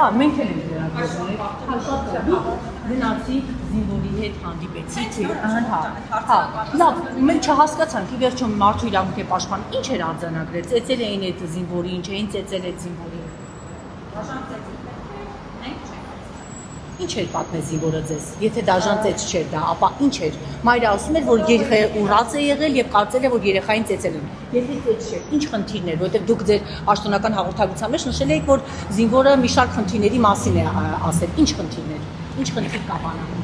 Հա, մենք էլ ենք վերագրում, հաշված գնացիք զինվորի հետ հանդիպեցիք, հա, լավ, մենք չհասկացանք, ի վերջո մարդու իրավունքի պաշտպան ինչ էր արձանագրել, ծեծել էին այդ զինվորի, ինչ էին ծեծել այդ զինվորին։ Ինչ էր պատմել զինվորը ձեզ, եթե դաժան ծեծ չէր դա, ապա ինչ էր, մայրը ասում էր, որ երեխան ուռած է եղել եւ կարծել է, որ երեխային ծեծել են, եթե ծեծ չէր, ինչ խնդիրներ, որովհետեւ դուք ձեր պաշտոնական հաղորդագրության մեջ նշել եք, որ զինվորը մի շարք խնդիրների մասին է ասել, ինչ խնդիրներ, ինչ խնդիր կա բանակում։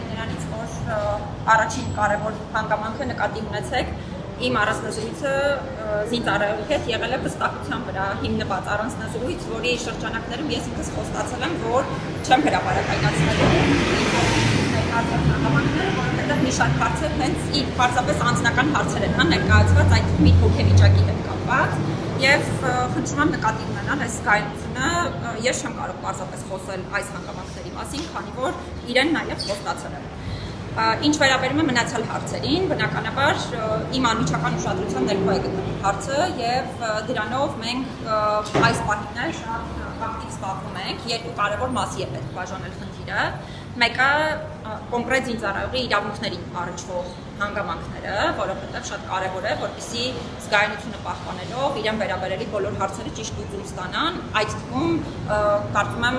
Նրանից որ առաջին կարևոր հանգամանքը նկատի ունեցեք իմ առանձնազրույցը զինծառայողի հետ եղել է վստահության վրա հիմնված առանձնազրույց, որի շրջանակներում ես ինքս խոստացել եմ, որ չեմ հրապարակայնացնելու որովհետև մի շարք հարցեր հենց պարզապես անձնական հարցեր են ներկայացված այդ մի հոգեվիճակի հետ կապված եւ խնդրում եմ նկատի ունենալ այս կայունությունը ես չեմ կարող պարզապես խոսել այս հանգամանքների մասին, քանի որ իրեն նաեւ խոստացել եմ։ Ինչ վերաբերում է մնացյալ հարցերին, բնականաբար իմ անմիջական ուշադրության ներքո է գտնվում հարցը եւ դրանով մենք այս պահին շատ ակտիվ զբաղվում ենք, երկու կարևոր մասի է պետք բաժանել խնդիրը։ Մեկը կոնկրետ զինծառայողի իրավունքներին առնչվող հանգամանքները, որովհետև շատ կարևոր է, որպեսզի զգայունությունը պահպանելով իրեն վերաբերելի բոլոր հարցերը ճիշտ լուծում ստանան, այդ թվում կարծում եմ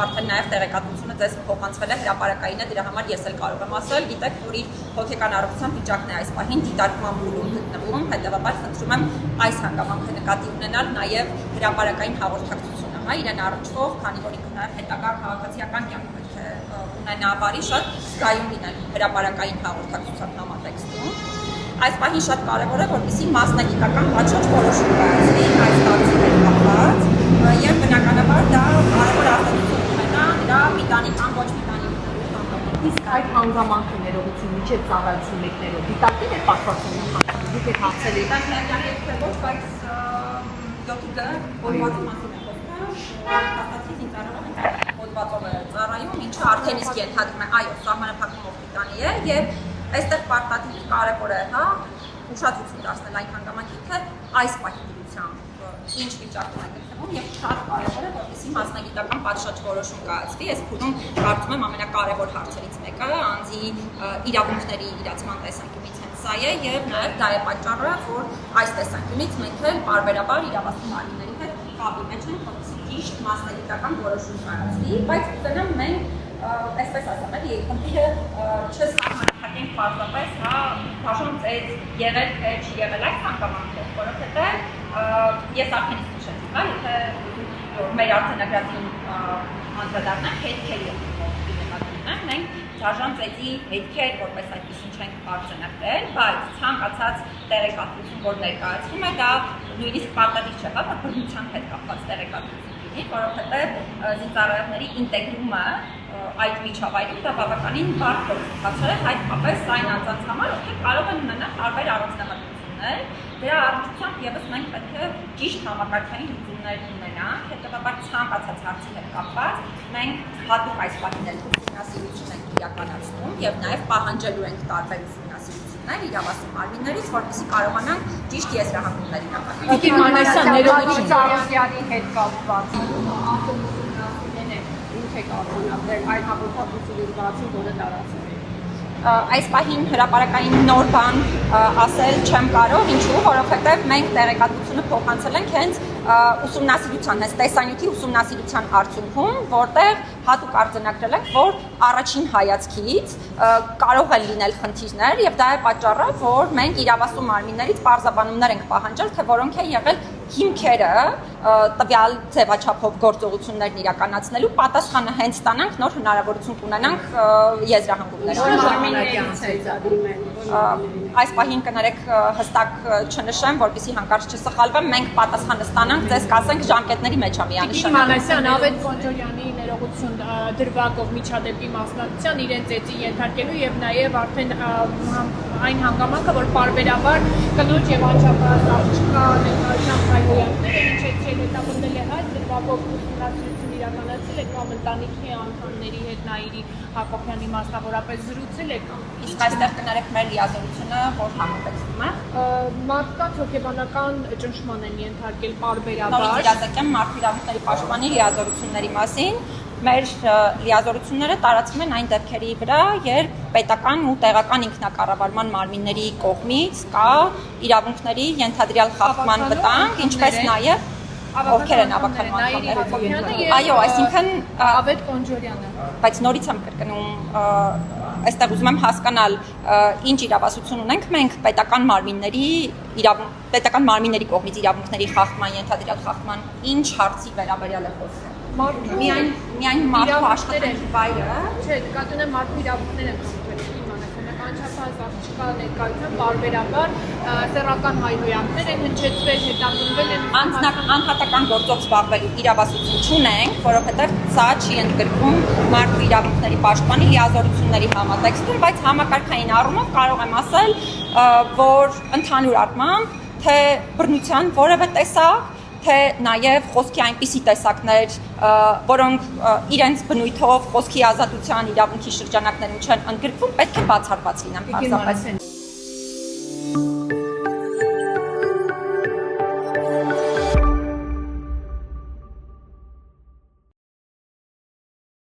արդեն նաև տեղեկատվությունը ձեզ փոխանցվել է հրապարակայինը, դրա համար ես էլ կարող եմ ասել, գիտեք, որ իր հոգեկան առողջության վիճակն է այս պահին դիտարկման փուլում գտնվում, հետևաբար խնդրում եմ այս հանգամանքը նկատի ունենալ նաև հրապարակային հաղորդակցությունը, իրեն առնչվող, քանի որ ինքը նաև հետագա քաղաքացիական կյանք պետք է ունենա բարի շատ զգայուն լինել հրապարակային հաղորդակցության համատեքստում։ Այս պահին շատ կարևոր է, որպեսզի մասնագիտական պատշաճ որոշում կայացվի այս հարցի հետ կապված եւ բնականաբար դա կարևոր արտադրություն ունենա նրա միտանիկան ոչ միտանիկներով։ Իսկ այդ հանգամանքի ներողություն միջև ծառայություն մեկներով դիտարկել է պատվաստումը խնդրում, դուք եք հասցել եք դա ոչ, բայց 7-ը հոդվածի մասին է հաստատի զինծառայողը հոդվածով է ծառայում, ինչը արդեն իսկ ենթադրում է, այո, սահմանափակումով միտանի է եւ այստեղ պարտադիր կարևոր է, հա, ուշադրություն դարձնել այն հանգամանքի, թե այս պահիդրությամբ ինչ վիճակում է գտնվում եւ շատ կարևոր է, որպեսզի մասնագիտական պատշաճ որոշում կայացվի, այս փուլում կարծում եմ ամենակարևոր հարցերից մեկը անձի իրավունքների իրացման տեսանկյունից հենց սա է եւ նաեւ դա է պատճառը, որ այս տեսանկյունից մենք էլ բարբերաբար իրավասու մարմինների հետ կապի մեջ ենք, որպեսզի ճիշտ մասնագիտական որոշում կայացվի, բայց կգնամ մենք այսպես ասեմ, էլի խնդիրը չսահմանափակենք պարզապես, հա, դաշոն ծեծ եղել թե չի եղել այս հանգամանքով, որովհետև ես արդեն իսկ նշեցի, հա, եթե մեր արձանագրածին անդրադառնանք հետքերի նկատմամբ, մենք դաշոն ծեծի հետքեր, որպես այդպեսին չենք արձանագրել, բայց ցանկացած տեղեկատվություն, որ ներկայացվում է, դա նույնիսկ պարտադիր չէ, հա, որ բռնության հետ կապված տեղեկատվություն լինի, որովհետև զինծառայողների ինտեգրումը այդ միջավայրում դա բավականին բարդ գործընթաց է, հայտնապես այն անձանց համար, ովքեր կարող են ունենալ տարբեր առանձնահատկություններ, դրա առնչությամբ եւս մենք պետք է ճիշտ համակարգային լուծումներ ունենանք, հետեւաբար ցանկացած հարցի հետ կապված մենք հատուկ այս պահին ուսումնասիրություն ենք իրականացնում եւ նաեւ պահանջելու ենք տարբեր ուսումնասիրություններ իրավասու մարմիններից, որպեսզի կարողանանք ճիշտ եզրահանգումներ իրականացնել։ Տիկին Մանասյան, ներողություն Ծառայողյանի հետ կապված եք արձանագրել այն հաղորդակցությունից բացի, որը տարածվել է։ Այս պահին հրապարակային նոր բան ասել չեմ կարող, ինչու, որովհետև մենք տեղեկատվությունը փոխանցել ենք հենց ուսումնասիրության, հենց տեսանյութի ուսումնասիրության արդյունքում, որտեղ հատուկ արձանագրել ենք, որ առաջին հայացքից կարող են լինել խնդիրներ եւ դա է պատճառը, որ մենք իրավասու մարմիններից պարզաբանումներ ենք պահանջել, թե որոնք են եղել հիմքերը տվյալ ձևաչափով գործողություններն իրականացնելու պատասխանը հենց ստանանք, նոր հնարավորություն կունենանք եզրահանգումներ։ Այս պահին կներեք հստակ չնշեմ, որպեսզի հանկարծ չսխալվեմ, մենք պատասխանը ստանանք, ձեզ կասենք ժամկետների մեջ է միանշանակ։ Տիկին Մանասյան, Ավետ Բոնջորյանի ներողություն դրվագով միջադեպի մասնակցության իրեն ծեծի ենթարկելու եւ նաեւ արդեն այն հանգամանքը, որ պարբերաբար կնոջ եւ անչափահաս աղջկա ներկայությամբ հայհոյանքները ինչեցրել հետապնդել է այս դրվագով ուսումնասիրություն իրականացել եք կամ ընտանիքի անդամների հետ Նաիրի Հակոբյանի մասնավորապես զրուցել եք։ Իսկ այստեղ կներեք մեր լիազորությունը, որ համապատասխանում է։ Մարդկանց հոգեբանական ճնշման են ենթարկել Նորից պարբերաբար։ իրազեկեմ մարդու իրավունքների պաշտպանի լիազորությունների մասին։ Մեր լիազորությունները տարածվում են այն դեպքերի վրա, երբ պետական ու տեղական ինքնակառավարման մարմինների կողմից կա իրավունքների ենթադրյալ խախտման վտանգ, ինչպես նաև ովքեր են ավականու անդամները։ Այո, այսինքն Ավետ Կոնջորյանը։ Բայց նորից եմ կրկնում, այստեղ ուզում եմ հասկանալ, ինչ իրավասություն ունենք մենք պետական մարմինների կողմից իրավունքների խախտման, ենթադրյալ խախտման ինչ հարցի վերաբերյալ է խոսքը։ Միայն մարդու աշխատանքի վայրը։ Չէ, նկատում եմ մարդու իրավունքներ են խախտվել իմանալով անչափահաս աղջկա ներկայությամբ բարբերաբար սեռական հայհոյանքներ են հնչեցվել, հետապնդվել են անհատական գործով զբաղվելու իրավասություն չունենք, որովհետև սա չի ընդգրկում մարդու իրավունքների պաշտպանի լիազորությունների համատեքստում, բայց համակարգային առումով կարող եմ ասել, որ ընդհանուր առմամբ թե բռնության որևէ տեսակ, թե նաև խոսքի այնպիսի տեսակներ, որոնք իրենց բնույթով խոսքի ազատության իրավունքի շրջանակներում չեն ընդգրկվում, պետք է բացառված լինեն պարզապես։